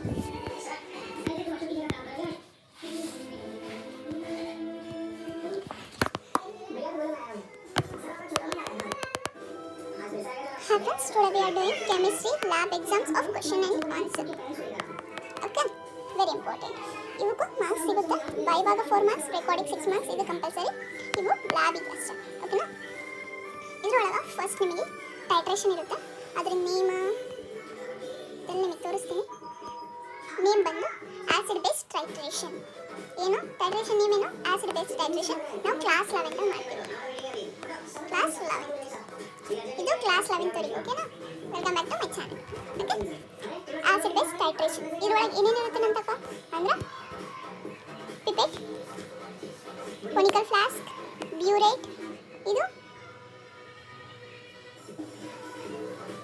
Hi friends, today we are doing chemistry lab exams of question and answer. Okay, very important. ಇವಕ್ಕೂ marks ಸಿಗುತ್ತೆ. ಇವಾಗ 4 marks, recording 6 marks, ಇದು compulsory. ಇವು ಲ್ಯಾಬಿಗೆ ಅಷ್ಟೇ. ಓಕೆನಾ? ಇದರೊಳಗೆ ಫಸ್ಟ್ ನಿಮಗೆ ಟೈಟ್ರೇಷನ್ ಇರುತ್ತೆ. ಅದರ ನೇಮ್ ನಿಮಗೆ ತೋರಿಸ್ತೀನಿ. ನೇಮ್ ಬಂದು ಆಸಿಡ್ ಬೇಸ್ ಟೈಟ್ರೇಷನ್. ಏನು ಟೈಟ್ರೇಷನ್ ನೇಮ್ ಏನು? Acid base titration. ನಾವು ಕ್ಲಾಸ್ 11 ಮಾಡ್ತೀವಿ. ಕ್ಲಾಸ್ 11 ಇದು ಕ್ಲಾಸ್ 11 ಓಕೆನಾ? Welcome back to my channel. Okay, acid base titration ಇದರೊಳಗೆ ಏನೇನು ಇರುತ್ತೆ ಅಂತಪ್ಪ ಅಂದ್ರೆ ಪಿಪೆಟ್, ಕೊನಿಕಲ್ ಫ್ಲಾಸ್ಕ್, ಬ್ಯೂರೇಟ್, ಇದು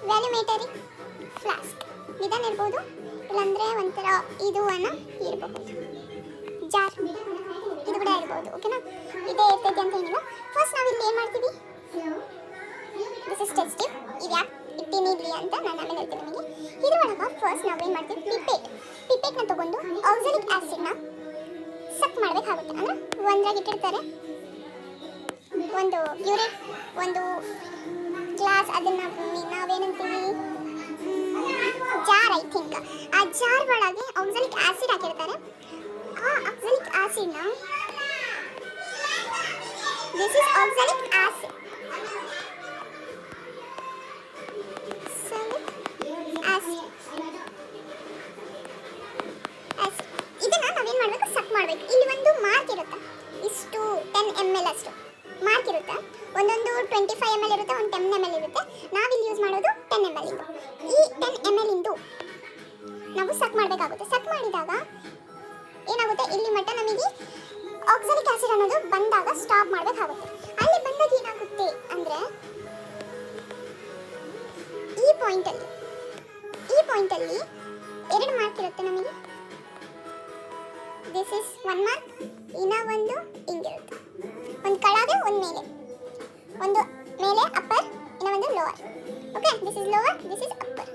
ವ್ಯಾಲ್ಯೂಮೇಟರಿ ಫ್ಲಾಸ್ಕ್ ಇದನ್ನ ಇರ್ಬೋದು, ಇಲ್ಲಾಂದರೆ ಒಂಥರ ಇದು ಅನ್ನ ಇರ್ಬೋದು, ಜಾರ್ ಇದು ಕೂಡ ಇರ್ಬೋದು. ಓಕೆನಾ? ಇದೇ ಇರ್ತೈತೆ ಅಂತ ಏನಿಲ್ಲ. ಫಸ್ಟ್ ನಾವು ಇಲ್ಲಿ ಏನು ಮಾಡ್ತೀವಿ, ದಿಸ್ ಇಸ್ ಟೆಸ್ಟ್ ಟ್ಯೂಬ್. ಇದು ಯಾಕೆ ಇಟ್ಟಿನಿರಲಿ ಅಂತ ನಾನು ಆಮೇಲೆ ಹೇಳ್ತೀನಿ ನಿಮಗೆ. ಇದರೊಳಗೆ ಫಸ್ಟ್ ನಾವೇನು ಮಾಡ್ತೀವಿ, ಪಿಪೇಟ್ನ ತೊಗೊಂಡು ಆಕ್ಸಾಲಿಕ್ ಆ್ಯಸಿಡ್ನ ಸಕ್ ಮಾಡಬೇಕಾಗುತ್ತೆ. ಅಂದರೆ ಒಂದ್ರಾಗ ಇಟ್ಟಿರ್ತಾರೆ ಒಂದು ಯೂರಿನ್, ಒಂದು ಗ್ಲಾಸ್, ಅದನ್ನು ನಾವೇನಂತೀವಿ ಜಾರ್, ಐ ಥಿಂಕ್. ಆ ಜಾರ್ ಒಳಗೆ ಆಕ್ಸಾಲಿಕ್ ಆ್ಯಸಿಡ್ ಹಾಕಿರ್ತಾರೆ. ಆ ಆಕ್ಸಾಲಿಕ್ ಆ್ಯಸಿಡ್ನ, ದಿಸ್ ಇಸ್ ಆಕ್ಸಾಲಿಕ್ ಆ್ಯಸಿಡ್, ಇದನ್ನ ನಾವೇನು ಮಾಡಬೇಕು, ಸಕ್ ಮಾಡಬೇಕು. ಇಲ್ಲಿ ಒಂದು ಮಾರ್ಕ್ ಇರುತ್ತೆ, ಇಷ್ಟು 10 ml ಅಷ್ಟು ಮಾರ್ಕ್ ಇರುತ್ತೆ. ಒಂದೊಂದು 25 ml ಇರುತ್ತೆ, ಒಂದು 10 ml ಇರುತ್ತೆ. ನಾವಿಲ್ಲಿ ಯೂಸ್ ಮಾಡೋದು 10 ml ಇಂದು. ಈ 10 ml ಇಂದು ನಾವು ಸಕ್ ಮಾಡಬೇಕಾಗುತ್ತೆ. ಸಕ್ ಮಾಡಿದಾಗ ಏನಾಗುತ್ತೆ, ಇಲ್ಲಿ ಮಟ್ಟ ನಮಗೆ ಆಕ್ಸಾಲಿಕ್ ಆಸಿಡ್ ಅನ್ನೋದು ಬಂದಾಗ ಸ್ಟಾಪ್ ಮಾಡಬೇಕಾಗುತ್ತೆ. ಅಲ್ಲಿ ಬಂದಾಗ ಏನಾಗುತ್ತೆ ಅಂದರೆ ಈ ಪಾಯಿಂಟಲ್ಲಿ 2 ಮಾರ್ಕ್ ಇರುತ್ತೆ ನಮಗೆ. ದಿಸ್ ಇಸ್ 1 ಮಾರ್ಕ್, ಇನ್ನ ಒಂದು ಹಿಂಗಿರುತ್ತೆ, ಒಂದು ಕೆಳಗೆ ಒಂದು ಮೇಲೆ, ಒಂದು ಮೇಲೆ ಅಪ್ಪರ್, ಇನ್ನ ಒಂದು lower. Okay, this is lower, this is upper.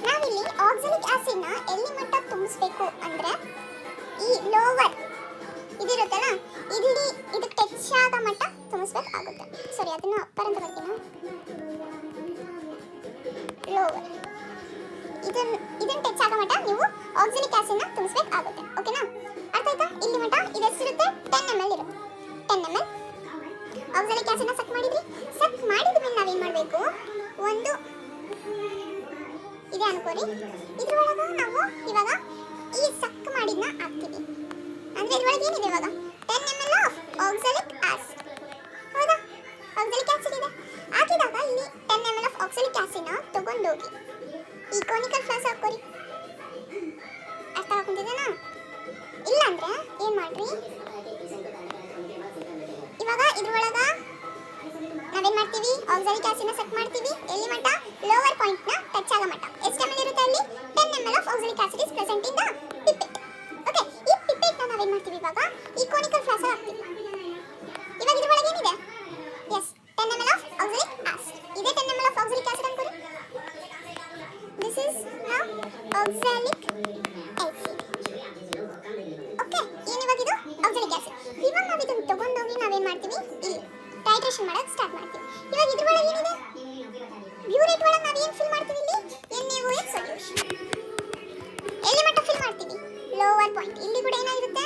ನಾವಿಲ್ಲಿ ಆಕ್ಸಾಲಿಕ್ ಆಸಿಡ್ನ ಎಲ್ಲಿ ಮಟ್ಟ ತುಂಬಿಸ್ಬೇಕು ಅಂದರೆ ಈ ಲೋವರ್ ಇದಿರುತ್ತಲ್ಲ, ಇಲ್ಲಿ ಇದು ಟಚ್ ಆಗ ಮಟ್ಟ ತುಂಬಿಸ್ಬೇಕಾಗುತ್ತೆ. ಸಾರಿ, ಅದನ್ನು ಅಪ್ಪರ್ ಅಂತ ಬರ್ತೀನಿ. ಲೋವರ್ ಇದನ್ನ ಟಚ್ ಆಗೋ ಮಟ್ಟ ನೀವು ಆಕ್ಸಾಲಿಕ್ ಆಸಿಡ್ನ ತುಂಬಿಸ್ಬೇಕಾಗುತ್ತೆ. ಓಕೆನಾ? ಅರ್ಥ ಆಯ್ತಾ? ಇಲ್ಲಿ ಮಟ್ಟ ಇದೆಷ್ಟಿರುತ್ತೆ, 10 ml ಇರುತ್ತೆ. 10 ml ಆಕ್ಸಾಲಿಕ್ ಆಸಿಡ್ನ ಸಕ್ ಮಾಡಿದ್ರಿ. ಸಕ್ ಮಾಡಿದ ಮೇಲೆ ನಾವೇನು ಮಾಡಬೇಕು, ಒಂದು ಇದೆ ಅನ್ಕೋರಿ, ಇದ್ರೊಳಗೆ ನಾವು ಇವಾಗ ಈ ಸಕ್ ಮಾಡಿದ್ನ ಹಾಕ್ತೀವಿ. ಅಂದರೆ ಇದ್ರೊಳಗೆ ಏನಿದೆ ಇವಾಗ 10 ml ಆಫ್ ಆಕ್ಸಾಲಿಕ್ ಆಸಿಡ್. ಹೌದಾ? ಆಕ್ಸಾಲಿಕ್ ಆಸಿಡ್ ಇದೆ. ಹಾಕಿದಾಗ ಇಲ್ಲಿ 10 ml ಆಫ್ ಆಕ್ಸಾಲಿಕ್ ಆಸಿಡ್ನ ತಗೊಂಡೋಗಿ ಈ ಕೋನಿಕಲ್ ಫ್ಲಾಸ್ ಹಾಕೋರಿ. ಅರ್ಥ ಹಾಕೊಂಡಿದ್ದೇನಾ? ಇಲ್ಲಾಂದ್ರೆ ಏನು ಮಾಡ್ರಿ, ಇವಾಗ ಇದ್ರೊಳಗೆ ನಾವೇನು ಮಾಡ್ತೀವಿ, ಆಕ್ಸಾಲಿಕ್ ಆಸಿಡ್ನ ಸಕ್ ಮಾಡ್ತೀವಿ. ಎಲ್ಲಿ ಮಟ್ಟ? ಲೋವರ್ ಪಾಯಿಂಟ್ನ ಟಚ್ ಆಗೋ ಮಟ್ಟ. ಎಷ್ಟು ml ಇರುತ್ತೆ ಅಲ್ಲಿ? 10 ml of oxalic acid is present in the pipette. Okay, ಈ ಪಿಪೆಟ್ನ ನಾವೇನು ಮಾಡ್ತೀವಿ, ಇವಾಗ ಈ ಕೋನಿಕಲ್ ಫ್ಲಾಸ್ ಹಾಕ್ತೀವಿ. ಇವಾಗ ಇದ್ರೊಳಗೆ ಏನಿದೆ? Yes, 10 ml of oxalic acid. ಇದೇ 10 ml ಆಫ್ ಆಕ್ಸಾಲಿಕ್ ಆಸಿಡ್ ಅನ್ಕೋರಿ. This is now oxalic acid. Okay, ಏನಿವಾಗ ಇದು ಆಕ್ಸಾಲಿಕ್ ಆಸಿಡ್. ಇವಾಗ ನಾವು ಇದನ್ನು ತಗೊಂಡೋಗಿ ನಾವೇನು ಮಾಡ್ತೀವಿ, ಇಲ್ಲಿ ಟೈಟ್ರೇಷನ್ ಮಾಡೋಕೆ ಸ್ಟಾರ್ಟ್ ಮಾಡ್ತೀವಿ. ಇವಾಗ ಇದ್ರೊಳಗೆ ಏನಿದೆ, ಬ್ಯೂರೇಟ್ ಒಳಗೆ ನಾವು ಏನು ಫಿಲ್ ಮಾಡ್ತೀವಿ, ಇಲ್ಲಿ NaOH ಸೊಲ್ಯೂಷನ್. ಎಲ್ಲಿ ಮಟ್ಟ ಫಿಲ್ ಮಾಡ್ತೀವಿ? Lower point. ಇಲ್ಲಿ ಕೂಡ ಏನಾಗಿರುತ್ತೆ,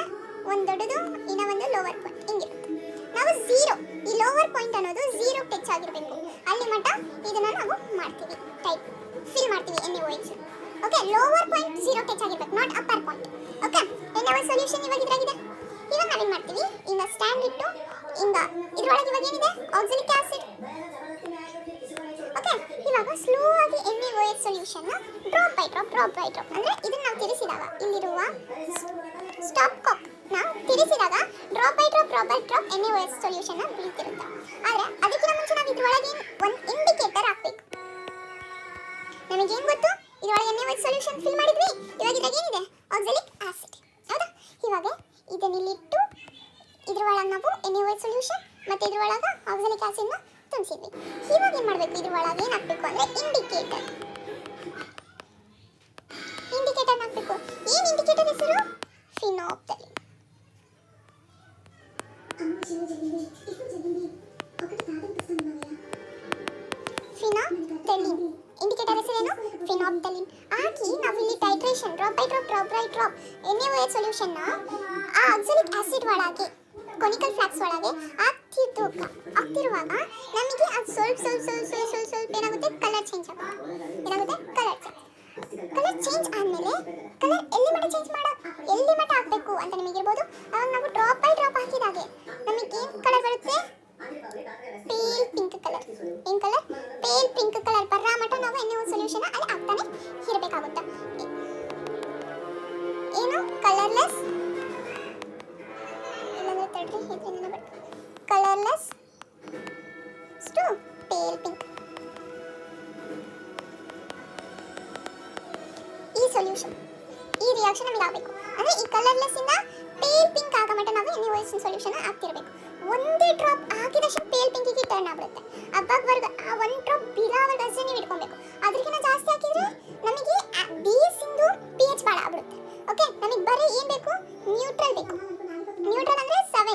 ಒಂದು ದೊಡ್ಡದು, ಇನ್ನೂ ಒಂದು ಲೋವರ್ ಪಾಯಿಂಟ್, ಹಿಂಗಿರುತ್ತೆ. ನಾವು 0, ಈ ಲೋವರ್ ಪಾಯಿಂಟ್ ಅನ್ನೋದು 0 ಟಚ್ ಆಗಿರಬೇಕು. ಅಲ್ಲಿ ಮಟ್ಟ ಇದನ್ನು ನಾವು ಮಾಡ್ತೀವಿ, ಟೈಪ್ ಫಿಲ್ ಮಾಡ್ತೀವಿ NaOH. Okay, lower point 0 touch ಆಗಿರ್ಬೇಕು, not upper point. Okay, NaOH solution ಇವಾಗ ಇದ್ರಾಗಿದೆ. ಇವಾಗ ನಾವೇನು ಮಾಡ್ತೀವಿ, ಹಿಂಗೆ ಸ್ಟ್ಯಾಂಡ್ ಇಟ್ಟು ಹಿಂಗೆ ಇದ್ರೊಳಗೆ ಇವಾಗ ಏನಿದೆ, ಆಕ್ಸಾಲಿಕ್ ಆಸಿಡ್. ಓಕೆ, ಇವಾಗ ಸ್ಲೋ ಆಗಿ NaOH ಸೊಲ್ಯೂಷನ್ನ ಡ್ರಾಪ್ ಬೈ ಡ್ರಾಪ್ ಅಂದರೆ ಇದನ್ನು ನಾವು ತಿರುಗಿಸಿದಾಗ ಇಲ್ಲಿರುವ ಸ್ಟಾಪ್ ಕಾಕ್ ನಾವು ತಿರುಗಿಸಿದಾಗ ಡ್ರಾಪ್ ಬೈ ಡ್ರಾಪ್ NaOH ಸೊಲ್ಯೂಷನ್ನ ಬೀಳ್ತಿರುತ್ತೆ. ಆದರೆ ಅದಕ್ಕಿಂತ ಮುಂಚೆ ನಾವು ಇದ್ರೊಳಗೆ ಒಂದು ಇಂಡಿಕೇಟರ್ ಹಾಕಬೇಕು. ನಮಗೇನು ಗೊತ್ತು, ಇದ್ರೊಳಗೆ NaOH ಸೊಲ್ಯೂಷನ್ ಫಿಲ್ ಮಾಡಿದ್ವಿ. ಇವಾಗ ಇದ್ರಾಗ ಏನಿದೆ, ಆಕ್ಸಾಲಿಕ್ ಆಸಿಡ್. ಹೌದಾ? ಇವಾಗ ಇದನ್ನಿಲ್ಲಿಟ್ಟು ಇದ್ರೊಳಗೆ ನಾವು NaOH ಸೊಲ್ಯೂಷನ್ ಮತ್ತು ಇದ್ರೊಳಗೆ ಆಕ್ಸಾಲಿಕ್ ಆಸಿಡ್ನ ತುಂಬಿಸಿದ್ವಿ. ಇವಾಗ ಏನು ಮಾಡಬೇಕು, ಇದ್ರೊಳಗೆ ಏನು ಹಾಕಬೇಕು ಅಂದರೆ ಇಂಡಿಕೇಟರ್. ಫಿನಾಪ್ತಲಿನ್ ಹಾಕಿ ನಾವು ಇಲ್ಲಿ titration drop by drop NaOH ಸೊಲ್ಯೂಷನ್ನ ಆ ಆಕ್ಸಾಲಿಕ್ ಆಸಿಡ್ ಒಳಗೆ ಕೊನಿಕಲ್ ಫ್ಲಾಕ್ಸ್ ಒಳಗೆ ಆಗ್ತಿರುವಾಗ ನಮಗೆ ಅದು ಸ್ವಲ್ಪ ಏನಾಗುತ್ತೆ ಕಲರ್ ಚೇಂಜ್ ಆಗುತ್ತೆ. ಏನಾಗುತ್ತೆ ಕಲರ್ ಚೇಂಜ್ ಆದಮೇಲೆ ಕಲರ್ ಎಲ್ಲಿ ಮಟ್ಟ ಹಾಕಬೇಕು ಅಂತ ನಿಮಗಿರ್ಬೋದು. ಅವಾಗ ನಾವು ಡ್ರಾಪ್ ಬೈ ಡ್ರಾಪ್ ಹಾಕಿದಾಗೆ ನಮಗೆ ಏನು ಕಲರ್ ಬರುತ್ತೆ? Pale pink colour. ಏನು ಕಲರ್? ಪೇಲ್ ಪಿಂಕ್ ಕಲರ್ ಬರೋ ಮಟ್ಟ ನಾವು NaOH ಸೊಲ್ಯೂಷನ್ ಅಲ್ಲಿ ಹಾಕ್ತಾನೆ ಇರಬೇಕಾಗುತ್ತೆ. ಏನು colourless colourless to pale pink ಈ ಸೊಲ್ಯೂಷನ್ ಈ ರಿಯಾಕ್ಷನ್ ನಮಗೆ ಆಗಬೇಕು. ಅಂದರೆ ಈ ಕಲರ್ಲೆಸ್ ಇಂದ ಪೇಲ್ ಪಿಂಕ್ ಆಗೋ ಮಟ್ಟ ನಾವು NaOH ಸೊಲ್ಯೂಷನ್ ಹಾಕ್ತಿರಬೇಕು. ಒಂದೇ ಡ್ರಾಪ್ ಹಾಕಿದಷ್ಟು ಪೇಲ್ ಪಿಂಕಿಗೆ ಟರ್ನ್ ಆಗ್ಬಿಡುತ್ತೆ. ಅವಾಗವರೆಗೂ ಆ ಒಂದು ಡ್ರಾಪ್ ಬಿಡೋವರೆಗೂ ಅಷ್ಟೇ ನೀವು ಇಟ್ಕೊಬೇಕು. ಅದಕ್ಕಿಂತ ಜಾಸ್ತಿ ಹಾಕಿದರೆ ನಮಗೆ ಬೇಸಿಂದು pH ಭಾಳ ಆಗ್ಬಿಡುತ್ತೆ. ಓಕೆ, ನಮಗೆ ಬರೀ ಏನು ಬೇಕು? ನ್ಯೂಟ್ರಲ್ ಬೇಕು. ನ್ಯೂಟ್ರಲ್ ಅಂದರೆ 7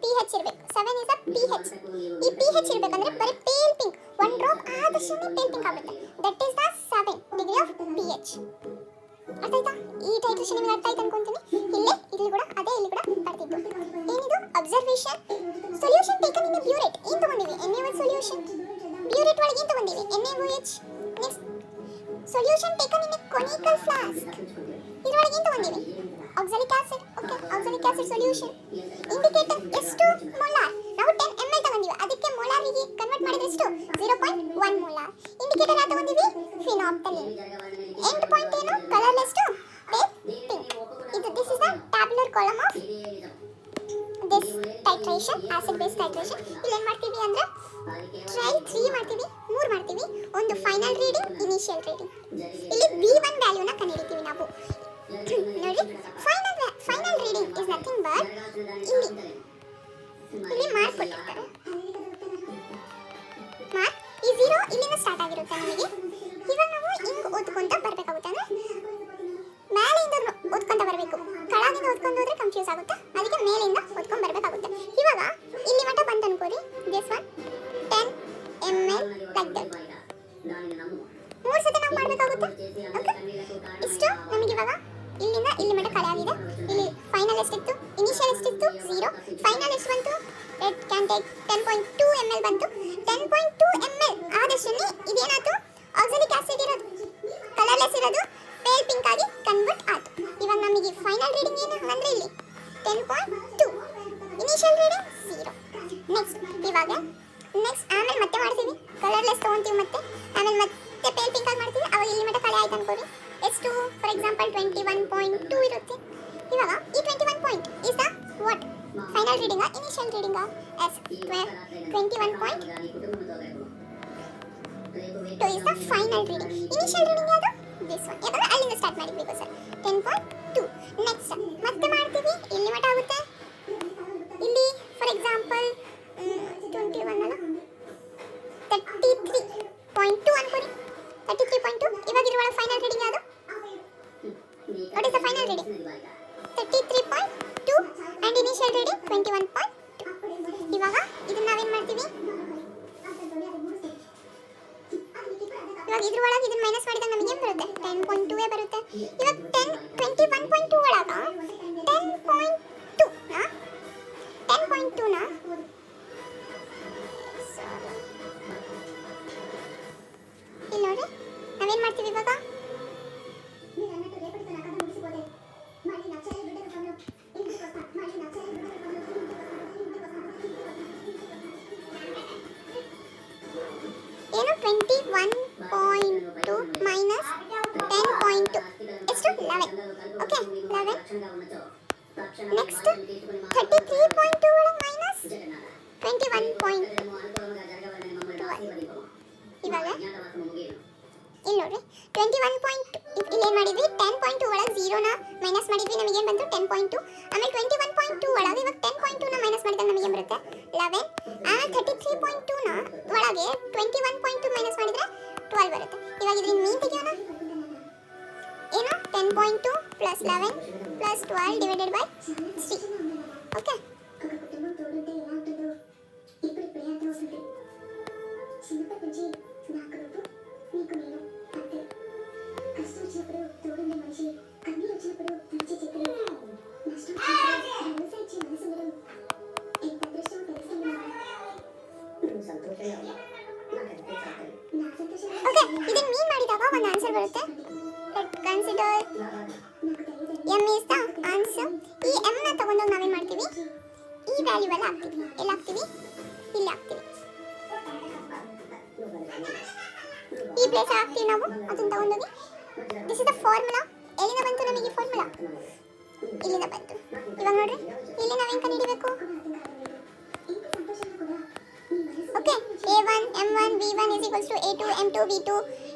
pH ಇರಬೇಕು. 7 ಇಸ್ ಅ pH. ಈ pH ಇರಬೇಕಂದ್ರೆ ಬರೀ ಪೇಲ್ ಪಿಂಕ್ ಒಂದು ಡ್ರಾಪ್ ಆದಷ್ಟು ಪೇಲ್ ಪಿಂಕ್ ಆಗುತ್ತೆ. That is the 7 degree of pH. ಅರ್ಥ ಆಯ್ತಾ? ಈ ಟೈಟ್ರೇಷನ್ ನಿಮಗೆ ಅರ್ಥ ಆಯ್ತು ಅನ್ಕೊಂತೀನಿ. ಇಲ್ಲಿ ಕೂಡ ಅದೇ ಇಲ್ಲಿ ಕೂಡ ಬರ್ತಿತ್ತು. ಏನಿದು observation solution taken in burette ಏನು ತಗೊಂಡಿವಿ? NaOH ಸೊಲ್ಯೂಷನ್ ಬ್ಯೂರೇಟ್ ಒಳಗೆ ಏನು ತಗೊಂಡಿವಿ? NaOH. Next solution taken in conical flask ಇದರೊಳಗೆ ಏನು ತಗೊಂಡಿವಿ? Oxalic acid. Okay, oxalic acid solution indicator ಎಷ್ಟು ಮೊಲಾರ್? ನಾವು 10 ml ತಗೊಂಡಿವಿ. ಅದಕ್ಕೆ ಮೊಲಾರಿಗೆ ಕನ್ವರ್ಟ್ ಮಾಡಿದ್ರೆ ಎಷ್ಟು? 0.1 ಮೊಲಾರ್. ಇಂಡಿಕೇಟರ್ ಯಾವ ತಗೊಂಡಿವಿ? ಫಿನಾಪ್ತಲಿನ್. ಎಂಡ್ ಪಾಯಿಂಟ್ ಏನು? Colourless to pale pink. This is the tabular column of this titration, acid base titration. ಇಲ್ಲಿ ಏನು ಮಾಡ್ತೀವಿ ಅಂದ್ರೆ ಟ್ರಯಲ್ 3 ಮಾಡ್ತೀವಿ, 3 ಮಾಡ್ತೀವಿ. ಒಂದು ಫೈನಲ್ ರೀಡಿಂಗ್, ಇನಿಷಿಯಲ್ ರೀಡಿಂಗ್. ಇಲ್ಲಿ V1 ವ್ಯಾಲ್ಯೂನ ಕಂಡುಹಿಡಿತೀವಿ ನಾವು. ನೋಡಿ, final reading is nothing but ಇಲ್ಲಿ ಮಾರ್ಕ್ ಕೊಟ್ಟಿರ್ತಾರೆ. ಮಾರ್ಕ್ ಈ 0 ಇಲ್ಲಿಂದ ಸ್ಟಾರ್ಟ್ ಆಗಿರುತ್ತೆ ನಮಗೆ. ಇವಾಗ ನಾವು ಹಿಂಗೆ ಓದ್ಕೊಂತ ಬರಬೇಕಾಗುತ್ತೆ. ಅಂದರೆ ಮೇಲಿಂದ ಓದ್ಕೊಂತ ಬರಬೇಕು. ಕೆಳಗಿಂದ ಓದ್ಕೊಂಡು ಹೋದ್ರೆ ಕನ್ಫ್ಯೂಸ್ ಆಗುತ್ತೆ. ಅದಕ್ಕೆ ಮೇಲಿಂದ ಓದ್ಕೊಂಡು ಬರಬೇಕಾಗುತ್ತೆ. ಇವಾಗ ಇಲ್ಲಿ ಮಟ್ಟ ಬಂತು ಅನ್ಕೋರಿ. This one 10 ml like that 3 ಸತಿ ನಾವು ಮಾಡಬೇಕಾಗುತ್ತೆ. ಓಕೆ, ಇಷ್ಟು ನಮಗೆ ಇವಾಗ ಇಲ್ಲಿಂದ ಇಲ್ಲಿ ಮಟ್ಟ ಕಳೆ ಆಗಿದೆ. ಇಲ್ಲಿ ಫೈನಲ್ ಎಷ್ಟಿತ್ತು? ಇನಿಷಿಯಲ್ ಎಷ್ಟಿತ್ತು? 0. ಫೈನಲ್ ಎಷ್ಟು ಬಂತು? ಇಟ್ ಕ್ಯಾನ್ ಟೇಕ್ 10.2 ml ಬಂತು. 10.2 ml ಆದಷ್ಟು ಇದೇನಾಯ್ತು? ಆಕ್ಸಾಲಿಕ್ ಆಸಿಡ್ ಇರೋದು, ಕಲರ್ಲೆಸ್ ಇರೋದು ಪೇಲ್ ಪಿಂಕ್ ಆಗಿ ಕನ್ವರ್ಟ್ ಆಯ್ತು. ಇವಾಗ ನಮಗೆ ಫೈನಲ್ ರೀಡಿಂಗ್ ಏನು ಅಂದರೆ ಇಲ್ಲಿ 10.2, ಇನಿಷಿಯಲ್ ರೀಡಿಂಗ್ 0. ನೆಕ್ಸ್ಟ್ ಆಮೇಲೆ ಮತ್ತೆ ಮಾಡ್ತೀವಿ. ಕಲರ್ಲೆಸ್ ತೊಗೊತೀವಿ ಆಮೇಲೆ ಮತ್ತೆ ಪೇಲ್ ಪಿಂಕ್ ಆಗಿ ಮಾಡ್ತೀವಿ. ಅವಾಗ ಇಲ್ಲಿ ಮಟ್ಟ ಕಳೆ ಆಯ್ತು ಅನ್ಕೋರಿ. ಎಷ್ಟು? ಫಾರ್ ಎಕ್ಸಾಂಪಲ್ 21.2 ಇರುತ್ತೆ. ಇವಾಗ ಈ 21 point is the what? Final reading initial reading yes 21.2 is the final reading. Initial reading ಯಾವುದು? This one. ಯಾಕಂದ್ರೆ ಅಲ್ಲಿಂದ ಸ್ಟಾರ್ಟ್ ಮಾಡಿದ್ವಿ ಸರ್ 10.2. ನೆಕ್ಸ್ಟ್ ಮತ್ತೆ ಮಾಡ್ತೀವಿ. ಇಲ್ಲಿ ಮಟ್ಟ ಆಗುತ್ತೆ. ಇಲ್ಲಿ ಫಾರ್ ಎಕ್ಸಾಂಪಲ್ 21 ಅಲ್ಲ 33.2 ಅನ್ಕೋರಿ. 33.2. ಇವಾಗ ಇರುವಾಗ ಫೈನಲ್ ರೀಡಿಂಗ್ ಯಾವುದು? What is the final reading? 33.2 and initial reading 21.2. ಇವಾಗ ಇದನ್ನ ನಾವೇನು ಮಾಡ್ತೀವಿ? ಇವಾಗ ಇದ್ರೊಳಗೆ ಇದನ್ನ ಮೈನಸ್ ಮಾಡಿದಾಗ ನಮಗೆ ಏನು ಬರುತ್ತೆ? 10.2 ಬರುತ್ತೆ. ಇವಾಗ 21.2 ಒಳಗೆ 10.2ನ ಇಲ್ಲಿ ನೋಡಿ ನಾವೇನು ಮಾಡ್ತೀವಿ ಇವಾಗ? ಏನು 21.2 ಮೈನಸ್ 10.2 ಎಷ್ಟು? 11. ಓಕೆ, 11. ನೆಕ್ಸ್ಟ್ 33.2 ಒಳಗೆ ಮೈನಸ್ 21.2. ಇವಾಗ ಇಲ್ಲಿ ನೋಡ್ರಿ 21.2 ಇಲ್ಲಿ ಏನು ಮಾಡಿದ್ವಿ? 10.2 ಒಳಗೆ 0ನ ಮೈನಸ್ ಮಾಡಿದ್ವಿ. ನಮಗೇನು ಬಂತು? 10.2. ಆಮೇಲೆ 21.2 ಒಳಗೆ ಇವಾಗ 10.2ನ ಮೈನಸ್ ಮಾಡಿದಾಗ ನಮಗೇನು ಬರುತ್ತೆ? 11. ಆಮೇಲೆ 33.2ನ ಒಳಗೆ 21.2 ಮೈನಸ್ ಮಾಡಿದರೆ 12 ಬರುತ್ತೆ. ಇವಾಗ ಇದರಿಂದ ಮೀನ್ ತೆಗಿಯೋಣ. ಏನು? 10.2 plus 11 plus 12 divided by 3. Okay, ಒಂದು ಆನ್ಸರ್ ಬರುತ್ತೆ. Consider M is the answer. ಈ ಎಮ್ ನ ತಗೊಂಡೋಗಿ ನಾವೇನು ಮಾಡ್ತೀವಿ, ಈ ವ್ಯಾಲ್ಯೂ ಎಲ್ಲ ಹಾಕ್ತೀವಿ. ಎಲ್ಲಿ ಹಾಕ್ತೀವಿ? ಇಲ್ಲಿ ಹಾಕ್ತೀವಿ. ಈ ಪ್ಲೇಸ್ ಹಾಕ್ತೀವಿ ನಾವು. ಅದನ್ನ ತಗೊಂಡೋಗಿ ದಿಸ್ ಇಸ್ ದ ಫಾರ್ಮುಲಾ. ಎಲ್ಲಿಂದ ಬಂತು ನಮಗೆ ಫಾರ್ಮುಲಾ? ಇಲ್ಲಿಂದ ಬಂತು. ಇವಾಗ ನೋಡ್ರಿ, ಇಲ್ಲಿ ನಾವೇನು ಕಂಡುಹಿಡಿಬೇಕು? Okay, a1 m1 v1 is equals to a2 m2 v2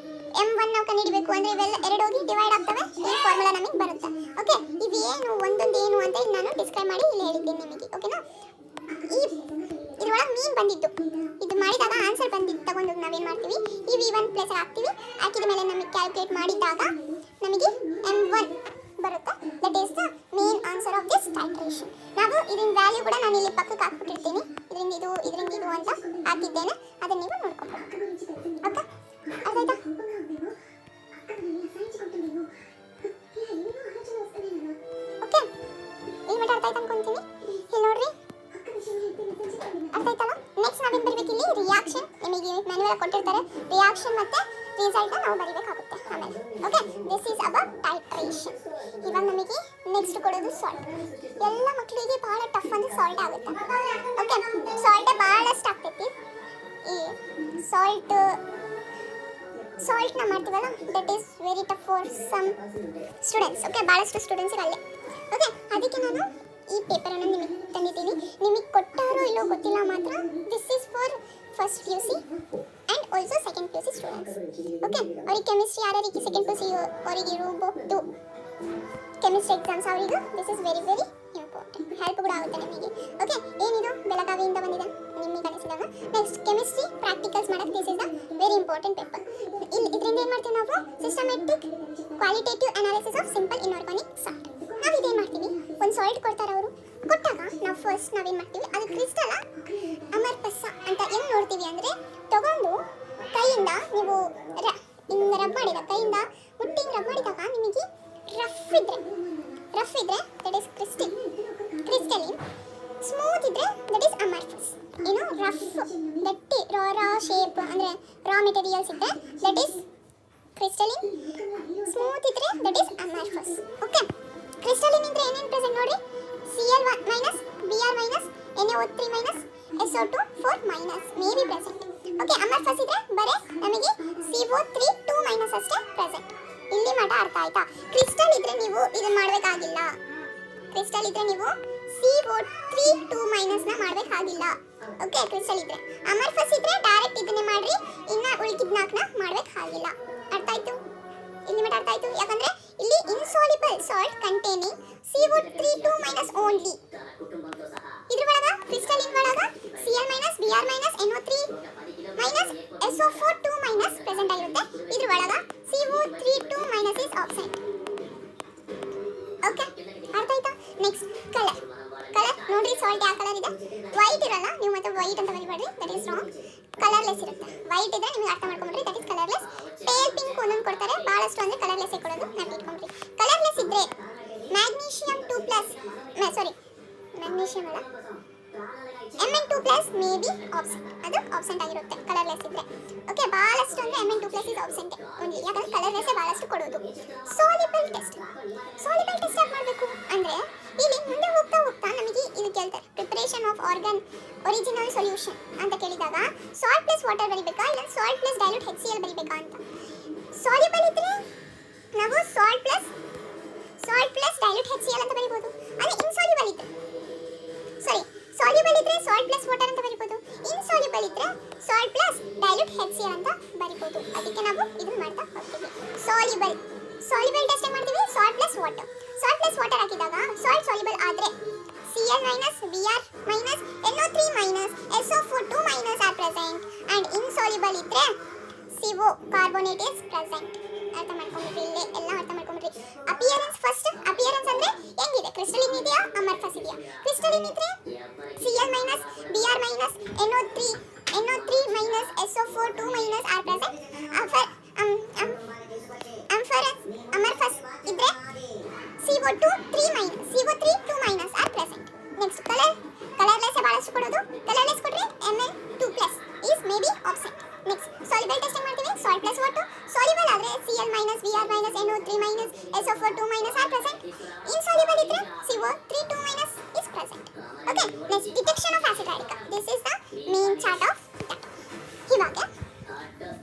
m1 ನಾವು ಕಂಡುಹಿಡಿಬೇಕು ಅಂದ್ರೆ ಇವೆಲ್ಲ ಎರಡು ಹೋಗಿ ಡಿವೈಡ್ ಆಗ್ತವೆ. ಈ ಫಾರ್ಮುಲಾ ನಮಗೆ ಬರುತ್ತೆ. ಓಕೆ, ಇದು ಏನು ಒಂದೊಂದು ಏನು ಅಂತ ಇಲ್ಲಿ ನಾನು ಡಿಸ್ಕ್ರೈಬ್ ಮಾಡಿ ಇಲ್ಲಿ ಹೇಳಿದ್ದೀನಿ ನಿಮಗೆ. ಓಕೆನಾ? ಈ ಇದ್ರೊಳಗೆ ಮೀನ್ ಬಂದಿದ್ದು, ಇದು ಮಾಡಿದಾಗ ಆನ್ಸರ್ ಬಂದಿದ್ದು ತಗೊಂಡು ನಾವೇನು ಮಾಡ್ತೀವಿ, ಈ v1 ಪ್ಲೇಸ್ ಹಾಕ್ತೀವಿ. ಹಾಕಿದ ಮೇಲೆ ನಮಗೆ ಕ್ಯಾಲ್ಕುಲೇಟ್ ಮಾಡಿದಾಗ ನಮಗೆ m1 ಬರುತ್ತೆ. That is the main answer of this titration. ನಾವು ಇದರ ವ್ಯಾಲ್ಯೂ ಕೂಡ ನಾನು ಇಲ್ಲಿ ಪಕ್ಕಕ್ಕೆ ಹಾಕ್ಬಿಟ್ಟಿರ್ತೀನಿ. ಇದರಿಂದ ಇದು ಅಂತ ಹಾಕಿದ್ದೇನೆ, ಅದನ್ನ ನೀವು ನೋಡ್ಕೊಬೋದು. ಓಕೆ, ಅರ್ಥ ಆಯ್ತಾ? ಓಕೆ, ಇಲ್ಲಿ ಮಟ್ಟ ಅರ್ಥ ಆಯ್ತು ಅನ್ಕೊಂತೀನಿ. ಇಲ್ಲಿ ನೋಡ್ರಿ, ಅರ್ಥ ಆಯ್ತಲ್ಲ? ನೆಕ್ಸ್ಟ್ ನಾವೇನು ಬರೀಬೇಕು, ಇಲ್ಲಿ ರಿಯಾಕ್ಷನ್ ನಿಮಗೆ ಮ್ಯಾನ್ಯುವಲ್ ಕೊಟ್ಟಿರ್ತಾರೆ. ರಿಯಾಕ್ಷನ್ ಮತ್ತೆ ರಿಸಲ್ಟ್ ನಾವು ಬರೀಬೇಕಾಗುತ್ತೆ ಆಮೇಲೆ. Okay, this is about titration. ಇವಾಗ ನಮಗೆ ನೆಕ್ಸ್ಟ್ ಕೊಡೋದು ಸಾಲ್ಟ್. ಎಲ್ಲ ಮಕ್ಕಳಿಗೆ ಭಾಳ ಟಫ್ ಅಂದ್ರೆ ಸಾಲ್ಟ್ ಆಗುತ್ತೆ. ಓಕೆ, ಸಾಲ್ಟ್ ಭಾಳಷ್ಟು ಆಗ್ತೈತಿ. ಈ ಸಾಲ್ಟ್ನ ಮಾಡ್ತೀವಲ್ಲ, that is very tough for some students. Okay, ಭಾಳಷ್ಟು ಸ್ಟೂಡೆಂಟ್ಸಿಗೆ ಅಲ್ಲೇ. ಓಕೆ, ಅದಕ್ಕೆ ನಾನು ಈ ಪೇಪರನ್ನು ನಿಮಗೆ ತಂದಿದ್ದೀನಿ. ನಿಮಗೆ ಕೊಟ್ಟಾರೋ ಇಲ್ಲೋ ಗೊತ್ತಿಲ್ಲ, ಮಾತ್ರ this is for first PUC and also second PUC students. Okay, ಅವ್ರಿಗೆ ಕೆಮಿಸ್ಟ್ರಿ ಯಾರಿಗೆ ಸೆಕೆಂಡ್ PUC ಅವರಿಗೆ ಇರಬಹುದು ಕೆಮಿಸ್ಟ್ರಿ ಎಕ್ಸಾಮ್ಸ್, ಅವರಿಗೆ this is very very important. Help ಕೂಡ ಆಗುತ್ತೆ ನಿಮಗೆ. ಓಕೆ, ಏನಿದು ಬೆಳಗಾವಿಯಿಂದ ಬಂದಿದೆ ನಿಮಗೆ ಅನಿಸಿದಾಗ. ನೆಕ್ಸ್ಟ್ ಕೆಮಿಸ್ಟ್ರಿ ಪ್ರಾಕ್ಟಿಕಲ್ಸ್ ಮಾಡಕ್ಕೆ this is the very important paper. ಇದರಿಂದ ಏನು ಮಾಡ್ತೀವಿ ನಾವು, systematic qualitative analysis of simple inorganic salt. ನಾವು ಇದೇನು ಮಾಡ್ತೀವಿ, ಒಂದು ಸಾಲ್ಟ್ ಕೊಡ್ತಾರೆ ಅವರು, ಕೊಟ್ಟಾಗ ನಾವು ಫಸ್ಟ್ ನಾವೇನು ಮಾಡ್ತೀವಿ, ಅದು ಕ್ರಿಸ್ಟಲ ಅಮರ್ಪಸ ಅಂತ ಹೆಂಗೆ ನೋಡ್ತೀವಿ ಅಂದರೆ, ತಗೊಂಡು ಕೈಯಿಂದ ನೀವು ಹಿಂಗೆ ರಬ್ ಮಾಡಿದ ಕೈಯಿಂದ ಮುಟ್ಟಿ ಹಿಂಗೆ ರಬ್ ಮಾಡಿದಾಗ ನಿಮಗೆ ರಫ್ ಇದ್ರೆ ದಟ್ ಈಸ್ ಕ್ರಿಸ್ಟಲಿನ್, ಸ್ಮೂತ್ ಇದ್ರೆ ದಟ್ ಈಸ್ ಅಮರ್ಫಸ್. ಏನು ರಫ್ ಗಟ್ಟಿ ರಾ ಶೇಪ್ ಅಂದರೆ ರಾ ಮೆಟೀರಿಯಲ್ಸ್ ಇದ್ದರೆ ದಟ್ ಈಸ್ ಕ್ರಿಸ್ಟಲಿನ್, ಸ್ಮೂತ್ ಇದ್ರೆ that is amorphous. Okay, crystalline ಇದ್ರೆ ಏನೇನು ಪ್ರೆಸೆಂಟ್ ನೋಡ್ರಿ, Cl minus Br minus NaO3 minus SO2 4 minus may be present. Okay, amorphous ಇದ್ರೆ ಬರೀ ನಮಗೆ CO3 2 ಮೈನಸ್ ಅಷ್ಟೇ ಪ್ರೆಸೆಂಟ್. ಇಲ್ಲಿ ಮಟ ಅರ್ಥ ಆಯ್ತಾ? ಕ್ರಿಸ್ಟಲ್ ಇದ್ರೆ ನೀವು ಇದನ್ನ ಮಾಡಬೇಕಾಗಿಲ್ಲ. ಕ್ರಿಸ್ಟಲ್ ಇದ್ರೆ ನೀವು CO3 2 ಮೈನಸ್ ನ ಮಾಡಬೇಕಾಗಿಲ್ಲ. ಓಕೆ, ಕ್ರಿಸ್ಟಲ್ ಇದ್ರೆ. ಅಮರ್ಫಸ್ ಇದ್ರೆ ಡೈರೆಕ್ಟ್ ಇದನ್ನೇ ಮಾಡ್ರಿ, ಇನ್ನ ಉಳಿಕಿದ್ನಾಕ್ನ ಮಾಡಬೇಕಾಗಿಲ್ಲ. ಅರ್ಥ ಆಯ್ತು? ಇಲ್ಲಿ ಮಟ ಅರ್ಥ ಆಯ್ತು? ಯಾಕಂದ್ರೆ ಇಲ್ಲಿ insoluble salt containing CO3 2 minus only. ಇದ್ರ ಒಳಗ ಕ್ರಿಸ್ಟಲಿನ್ ಒಳಗ Cl minus Br minus NO3 minus SO4 2 minus present ಆಗಿರುತ್ತೆ. ಇದ್ರ ಒಳಗ CO3 2 minus is absent. Okay, ಅರ್ಥ ಆಯ್ತಾ? ನೆಕ್ಸ್ಟ್ ಕಲರ್ ನೋಡ್ರಿ, ಸಾಲ್ಟ್ ಯಾವ ಕಲರ್ ಇದೆ? ವೈಟ್ ಇರಲ್ಲ, ನೀವು ಮತ್ತೆ ವೈಟ್ ಅಂತ ಬರಿಬೇಡ್ರಿ, ದಟ್ ಈಸ್ ರಾಂಗ್. ಕಲರ್ಲೆಸ್ ಇರುತ್ತೆ. ವೈಟ್ ಇದ್ರೆ ನಿಮಗೆ ಅರ್ಥ ಮಾಡ್ಕೊಂಡ್ರಿ, that is colourless. Pale pink ಒಂದೊಂದು ಕೊಡ್ತಾರೆ, ಭಾಳಷ್ಟು ಅಂದರೆ ಕಲರ್ಲೆಸ್ ಕೊಡೋದು, ನೆನಪಿಟ್ಕೊಂಡ್ರಿ. ಕಲರ್ಲೆಸ್ ಇದ್ರೆ ಮ್ಯಾಗ್ನೀಷಿಯಂ 2+, ಸಾರಿ ಮ್ಯಾಗ್ನೀಷಿಯಂ ಅಲ್ಲ, Mn2+ ಮೇ ಬಿ ಆಬ್ಸೆಂಟ್. ಅದು ಆಬ್ಸೆಂಟ್ ಆಗಿರುತ್ತೆ ಕಲರ್ಲೆಸ್ ಇದ್ರೆ. ಓಕೆ, ಭಾಳಷ್ಟು ಅಂದರೆ Mn2+ ಇಸ್ ಆಬ್ಸೆಂಟ್ ಓನ್ಲಿ, ಯಾಕಂದ್ರೆ ಕಲರ್ಲೆಸ್ಸೇ ಭಾಳಷ್ಟು ಕೊಡೋದು. ಸಾಲ್ಯುಬಲ್ ಟೆಸ್ಟ್ ಯಾಕೆ ಮಾಡಬೇಕು ಅಂದರೆ, ಇಲ್ಲಿ ಮುಂದೆ ಹೋಗ್ತಾ ನಮಗೆ ಇದು ಕೇಳ್ತಾರೆ, ಪ್ರಿಪರೇಷನ್ ಆಫ್ ಒರಿಜಿನಲ್ ಸೊಲ್ಯೂಷನ್ ಅಂತ ಕೇಳಿದಾಗ ಸಾಲ್ಟ್ ಪ್ಲಸ್ ವಾಟರ್ ಬರಿಬೇಕಾ, ಇಲ್ಲ ಸಾಲ್ಟ್ ಪ್ಲಸ್ ಡೈಲ್ಯೂಟ್ HCl ಬರಿಬೇಕಾ ಅಂತ. ಸಾಲ್ಯುಬಲ್ ಇದ್ರೆ ನಾವು ಸಾಲ್ಟ್ ಪ್ಲಸ್ ಡೈಲ್ಯೂಟ್ HCl ಅಂತ ಬರಿಬೋದು. ಅದೇ ಇನ್ಸಾಲ್ಯುಬಲ್ ಇದ್ರೆ ಸಾಲ್ಯುಬಲ್ ಇದ್ರೆ ಸಾಲ್ಟ್ ಪ್ಲಸ್ ವಾಟರ್ ಅಂತ ಬರಿಬೋದು. ಇನ್ಸಾಲ್ಯುಬಲ್ ಇದ್ರೆ ಸಾಲ್ಟ್ ಪ್ಲಸ್ ಡೈಲ್ಯೂಟ್ HCl ಅಂತ ಬರಿಬೋದು. ಅದಕ್ಕೆ ನಾವು ಇದನ್ನ ಮಾಡ್ತಾ ಹೋಗ್ತೀವಿ. ಸಾಲ್ಯುಬಲ್ ಟೆಸ್ಟ್ ಮಾಡ್ತೀವಿ, ಸಾಲ್ಟ್ ಪ್ಲಸ್ ವಾಟರ್ ಹಾಕಿದಾಗ ಸಾಲ್ಟ್ ಸಾಲ್ಯುಬಲ್ ಆದ್ರೆ Cl minus Br minus NO3 minus SO4 2 minus are present and insoluble ಇದ್ರೆ CO ಕಾರ್ಬೋನೇಟ್ ಇಸ್ ಪ್ರೆಸೆಂಟ್. ಅರ್ಥ ಮಾಡ್ಕೊಂಡ್ಬಿಟ್ರಿ, ಇಲ್ಲೇ ಎಲ್ಲ ಅರ್ಥ ಮಾಡ್ಕೊಂಡ್ಬಿಟ್ರಿ. ಅಪಿಯರೆನ್ಸ್ ಫಸ್ಟ್, ಅಪಿಯರೆನ್ಸ್ ಅಂದ್ರೆ ಹೆಂಗಿದೆ, ಕ್ರಿಸ್ಟಲಿನ್ ಇದೆಯಾ ಅಮರ್ಫಸ್ ಇದೆಯಾ? ಕ್ರಿಸ್ಟಲಿನ್ ಇದ್ರೆ Cl minus Br minus NO3 minus SO4 2 minus are present. Amorphous ಇದ್ರೆ CO3 2 minus are present. Next colourless ಭಾಳಷ್ಟು ಕೊಡೋದು, ಕಲರ್ಲೆಸ್ ಕೊಟ್ರೆ Mn2+ is May be absent. Next soluble test ಮಾಡ್ತೀವಿ, ಸಾಲ್ಟ್ ಪ್ಲಸ್ ವಾಟರ್. ಸಾಲ್ಯುಬಲ್ ಆದರೆ Cl Br minus NO3 minus SO4 2 minus are present. Insoluble ಇದ್ರೆ CO3 2 minus is present. Okay, next detection of acid radical. This is the main chart of that. ಇವಾಗ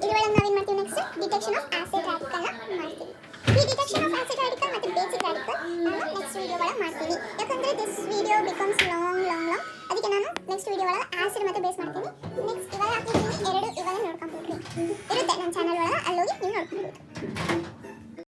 ಇದರೊಳಗೆ ನಾವೇನು ಮಾಡ್ತೀವಿ next detection of acid radical ಮಾಡ್ತೀವಿ. ಈ detection of acid radical ಮತ್ತು basic radical ನಾನು next video ಒಳಗೆ ಮಾಡ್ತೀನಿ. ಯಾಕಂದ್ರೆ ದಿಸ್ ವಿಡಿಯೋ ಬಿಕಮ್ಸ್ ಲಾಂಗ್